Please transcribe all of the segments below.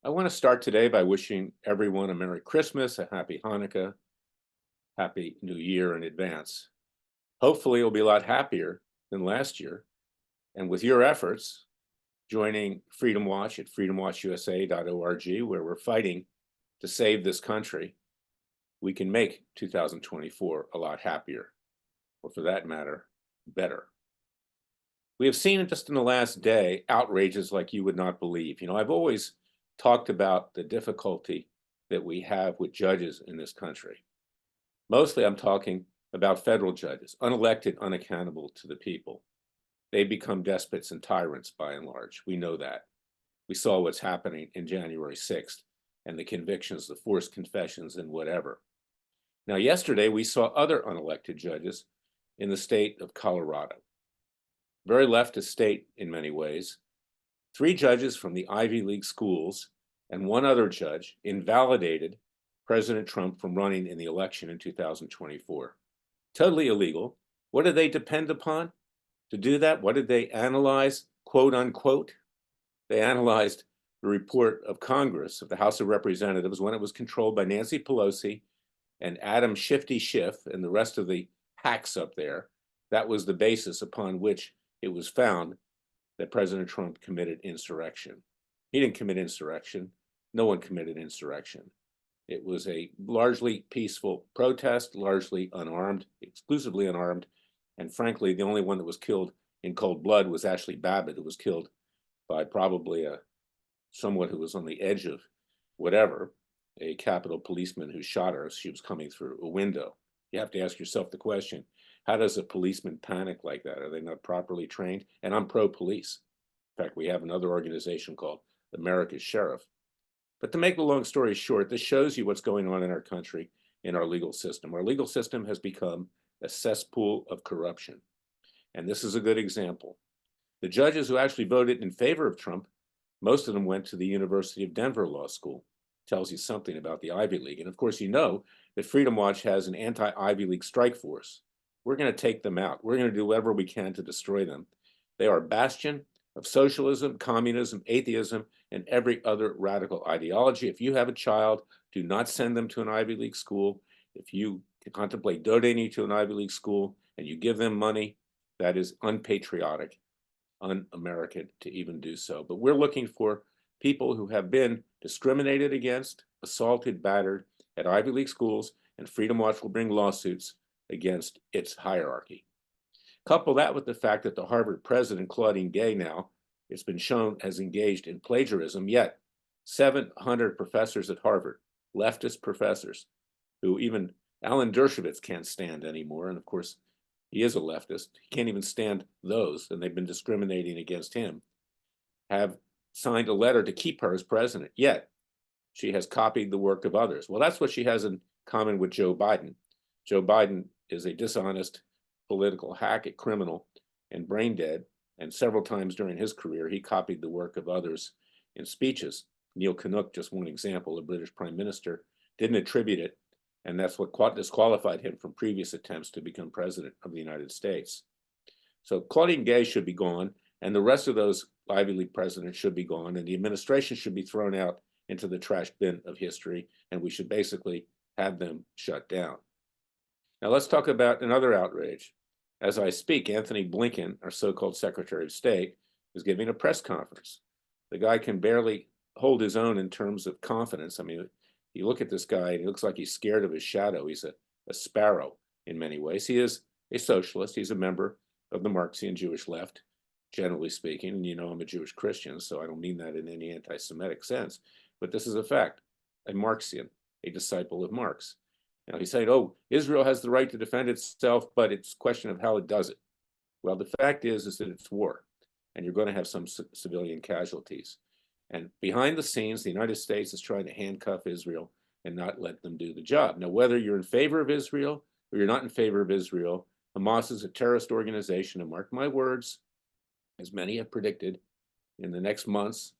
I want to start today by wishing everyone a Merry Christmas, a Happy Hanukkah, Happy New Year in advance. Hopefully, it'll be a lot happier than last year. And with your efforts, joining Freedom Watch at freedomwatchusa.org, where we're fighting to save this country, we can make 2024 a lot happier, or for that matter, better. We have seen just in the last day outrages like you would not believe. I've always talked about the difficulty that we have with judges in this country. Mostly I'm talking about federal judges, unelected, unaccountable to the people. They become despots and tyrants by and large. We know that. We saw what's happening in January 6th and the convictions, the forced confessions, and whatever. Now, yesterday we saw other unelected judges in the state of Colorado. Very leftist state in many ways. 3 judges from the Ivy League schools and 1 other judge invalidated President Trump from running in the election in 2024. Totally illegal. What did they depend upon to do that? What did they analyze, quote unquote? They analyzed the report of Congress, of the House of Representatives, when it was controlled by Nancy Pelosi and Adam Shifty Schiff and the rest of the hacks up there. That was the basis upon which it was found that President Trump committed insurrection. He didn't commit insurrection. No one committed insurrection. It was a largely peaceful protest, largely unarmed, exclusively unarmed. And frankly, the only one that was killed in cold blood was Ashley Babbitt, who was killed by probably someone who was on the edge of whatever, a Capitol policeman who shot her as she was coming through a window. You have to ask yourself the question, how does a policeman panic like that? Are they not properly trained? And I'm pro-police. In fact, we have another organization called America's Sheriff. But to make the long story short, this shows you what's going on in our country, in our legal system. Our legal system has become a cesspool of corruption. And this is a good example. The judges who actually voted in favor of Trump, most of them went to the University of Denver Law School. Tells you something about the Ivy League. And of course, you know that Freedom Watch has an anti-Ivy League strike force. We're going to take them out. We're going to do whatever we can to destroy them. They are a bastion of socialism, communism, atheism, and every other radical ideology. If you have a child, do not send them to an Ivy League school. If you contemplate donating to an Ivy League school and you give them money, that is unpatriotic, un-American to even do so. But we're looking for people who have been discriminated against, assaulted, battered at Ivy League schools, and Freedom Watch will bring lawsuits against its hierarchy. Couple that with the fact that the Harvard president, Claudine Gay, now, it's been shown, has engaged in plagiarism, yet 700 professors at Harvard, leftist professors, who even Alan Dershowitz can't stand anymore, and of course, he is a leftist. He can't even stand those, and they've been discriminating against him, have signed a letter to keep her as president, yet she has copied the work of others. Well, that's what she has in common with Joe Biden. Joe Biden is a dishonest political hack, a criminal, and brain dead. And several times during his career, he copied the work of others in speeches. Neil Kinnock, just one example, a British prime minister, didn't attribute it. And that's what disqualified him from previous attempts to become president of the United States. So Claudine Gay should be gone, and the rest of those Ivy League presidents should be gone, and the administration should be thrown out into the trash bin of history, and we should basically have them shut down. Now let's talk about another outrage. As I speak, Anthony Blinken, our so-called Secretary of State, is giving a press conference. The guy can barely hold his own in terms of confidence. I mean, you look at this guy, and he looks like he's scared of his shadow. He's a sparrow in many ways. He is a socialist. He's a member of the Marxian Jewish left, generally speaking. And you know I'm a Jewish Christian, so I don't mean that in any anti-Semitic sense. But this is a fact, a Marxian, a disciple of Marx. Now he's saying, oh, Israel has the right to defend itself, but it's a question of how it does it. Well, the fact is that it's war, and you're going to have some civilian casualties. And behind the scenes, the United States is trying to handcuff Israel and not let them do the job. Now, whether you're in favor of Israel or you're not in favor of Israel, Hamas is a terrorist organization, and mark my words, as many have predicted, in the next months,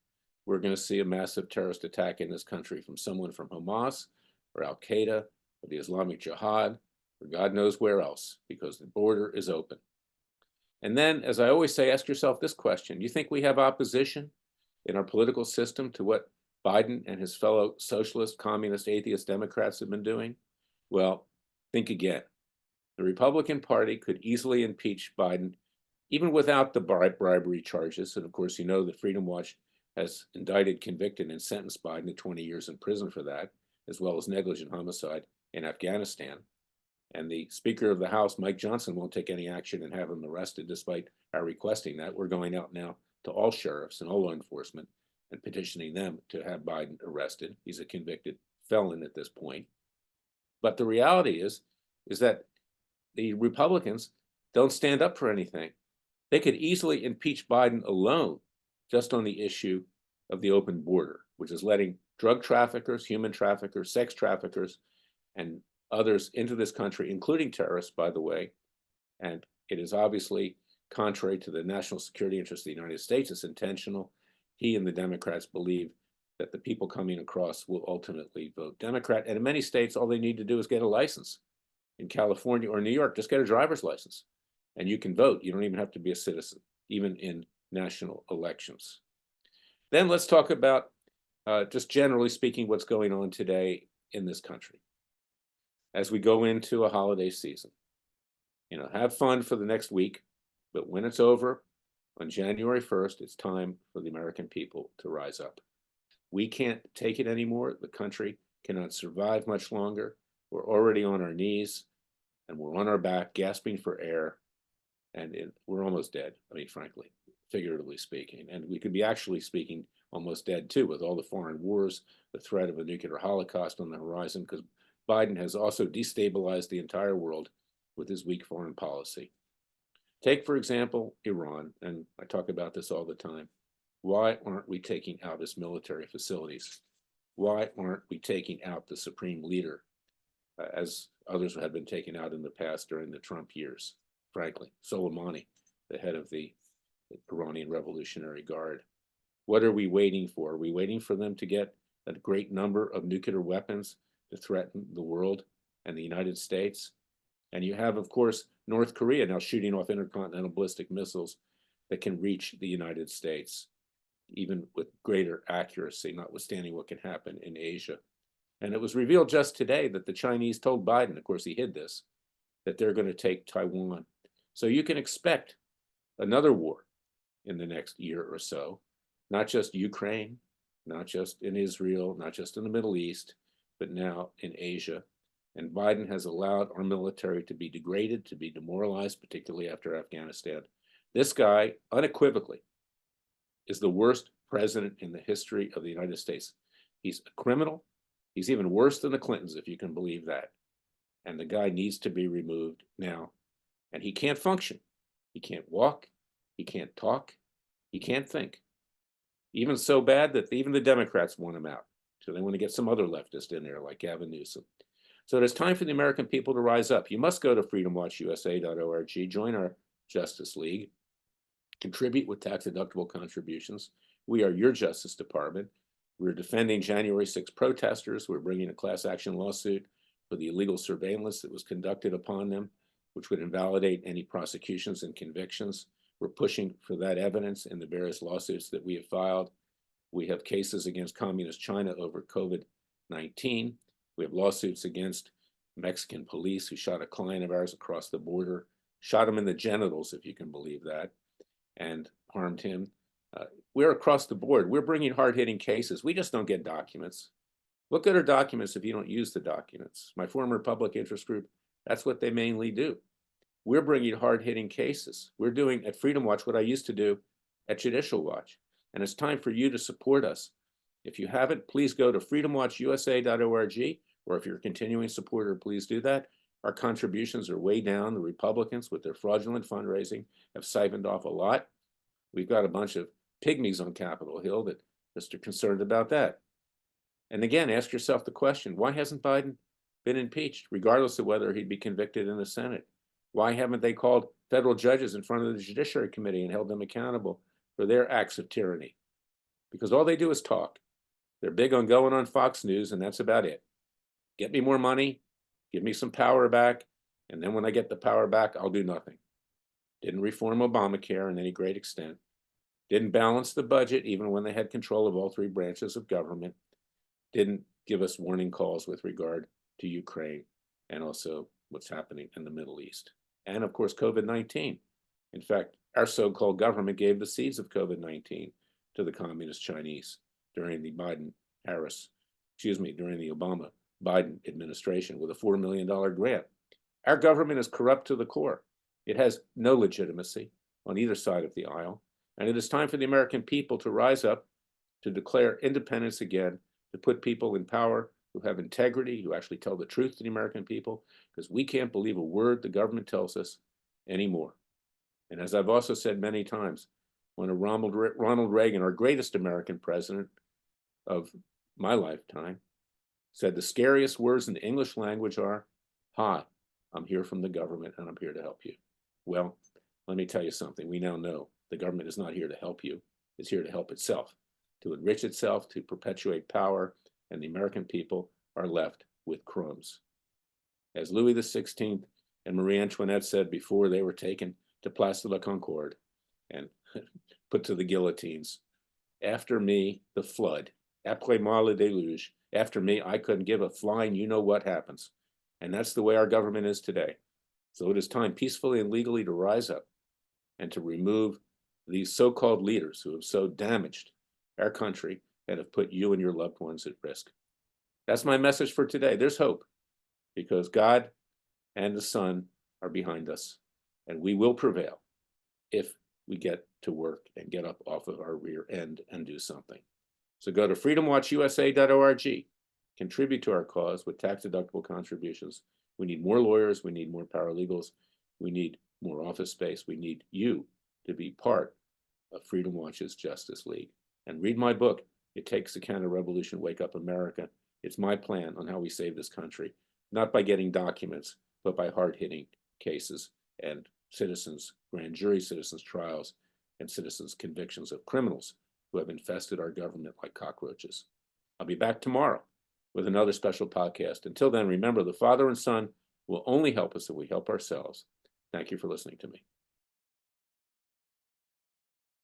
we're going to see a massive terrorist attack in this country from someone from Hamas or Al-Qaeda or the Islamic Jihad or God knows where else, because the border is open. And then, as I always say, ask yourself this question. Do you think we have opposition in our political system to what Biden and his fellow socialist, communist, atheist Democrats have been doing? Well, think again. The Republican Party could easily impeach Biden even without the bribery charges. And of course, you know that Freedom Watch has indicted, convicted, and sentenced Biden to 20 years in prison for that, as well as negligent homicide in Afghanistan. And the Speaker of the House, Mike Johnson, won't take any action and have him arrested despite our requesting that. We're going out now to all sheriffs and all law enforcement and petitioning them to have Biden arrested. He's a convicted felon at this point. But the reality is that the Republicans don't stand up for anything. They could easily impeach Biden alone just on the issue of the open border, which is letting drug traffickers, human traffickers, sex traffickers, and others into this country, including terrorists, by the way. And it is obviously contrary to the national security interest of the United States. It's intentional. He and the Democrats believe that the people coming across will ultimately vote Democrat. And in many states, all they need to do is get a license. In California or New York, just get a driver's license and you can vote. You don't even have to be a citizen, even in national elections. Then let's talk about, just generally speaking, what's going on today in this country as we go into a holiday season. You know, have fun for the next week, but when it's over on January 1st, it's time for the American people to rise up. We can't take it anymore. The country cannot survive much longer. We're already on our knees and we're on our back, gasping for air, and we're almost dead. I mean, frankly, figuratively speaking, and we could be actually speaking almost dead too, with all the foreign wars, the threat of a nuclear holocaust on the horizon, because Biden has also destabilized the entire world with his weak foreign policy. Take, for example, Iran, and I talk about this all the time. Why aren't we taking out its military facilities? Why aren't we taking out the supreme leader, as others have been taken out in the past during the Trump years? Frankly, Soleimani, the head of the Iranian Revolutionary Guard. What are we waiting for? Are we waiting for them to get a great number of nuclear weapons to threaten the world and the United States? And you have, of course, North Korea now shooting off intercontinental ballistic missiles that can reach the United States, even with greater accuracy, notwithstanding what can happen in Asia. And it was revealed just today that the Chinese told Biden, of course he hid this, that they're going to take Taiwan. So you can expect another war in the next year or so, not just Ukraine, not just in Israel, not just in the Middle East, but now in Asia. And Biden has allowed our military to be degraded, to be demoralized, particularly after Afghanistan. This guy, unequivocally, is the worst president in the history of the United States. He's a criminal. He's even worse than the Clintons, if you can believe that. And the guy needs to be removed now. And he can't function. He can't walk. He can't talk. He can't think. Even so bad that even the Democrats want him out. So they want to get some other leftist in there, like Gavin Newsom. So it is time for the American people to rise up. You must go to freedomwatchusa.org, join our Justice League, contribute with tax-deductible contributions. We are your Justice Department. We're defending January 6 protesters. We're bringing a class action lawsuit for the illegal surveillance that was conducted upon them, which would invalidate any prosecutions and convictions. We're pushing for that evidence in the various lawsuits that we have filed. We have cases against Communist China over COVID-19. We have lawsuits against Mexican police who shot a client of ours across the border, shot him in the genitals, if you can believe that, and harmed him. We're across the board. We're bringing hard-hitting cases. We just don't get documents. What good are documents if you don't use the documents? My former public interest group, that's what they mainly do. We're bringing hard-hitting cases. We're doing at Freedom Watch what I used to do at Judicial Watch. And it's time for you to support us. If you haven't, please go to freedomwatchusa.org, or if you're a continuing supporter, please do that. Our contributions are way down. The Republicans, with their fraudulent fundraising, have siphoned off a lot. We've got a bunch of pygmies on Capitol Hill that just are concerned about that. And again, ask yourself the question, why hasn't Biden been impeached, regardless of whether he'd be convicted in the Senate? Why haven't they called federal judges in front of the Judiciary Committee and held them accountable for their acts of tyranny? Because all they do is talk. They're big on going on Fox News, and that's about it. Get me more money, give me some power back, and then when I get the power back, I'll do nothing. Didn't reform Obamacare in any great extent. didn't balance the budget even when they had control of all three branches of government, didn't give us warning calls with regard to Ukraine and also what's happening in the Middle East. And of course, COVID-19. In fact, our so-called government gave the seeds of COVID-19 to the communist Chinese during the during the Obama-Biden administration with a $4 million grant. Our government is corrupt to the core. It has no legitimacy on either side of the aisle. And it is time for the American people to rise up, to declare independence again, to put people in power who have integrity, who actually tell the truth to the American people, because we can't believe a word the government tells us anymore. And as I've also said many times, when Ronald Reagan, our greatest American president of my lifetime, said the scariest words in the English language are, "Hi, I'm here from the government and I'm here to help you." Well, let me tell you something. We now know the government is not here to help you. It's here to help itself, to enrich itself, to perpetuate power, and the American people are left with crumbs. As Louis XVI and Marie Antoinette said before they were taken to Place de la Concorde and put to the guillotines, after me, the flood. Après moi, le déluge. After me, I couldn't give a flying you know what happens. And that's the way our government is today. So it is time peacefully and legally to rise up and to remove these so-called leaders who have so damaged our country and have put you and your loved ones at risk. That's my message for today. There's hope because God and the Son are behind us, and we will prevail if we get to work and get up off of our rear end and do something. So go to freedomwatchusa.org, contribute to our cause with tax-deductible contributions. We need more lawyers, we need more paralegals, we need more office space, we need you to be part of Freedom Watch's Justice League. And read my book, It Takes a Counter-Revolution, Wake Up America. It's my plan on how we save this country, not by getting documents, but by hard-hitting cases and citizens, grand jury citizens' trials, and citizens' convictions of criminals who have infested our government like cockroaches. I'll be back tomorrow with another special podcast. Until then, remember, the Father and Son will only help us if we help ourselves. Thank you for listening to me.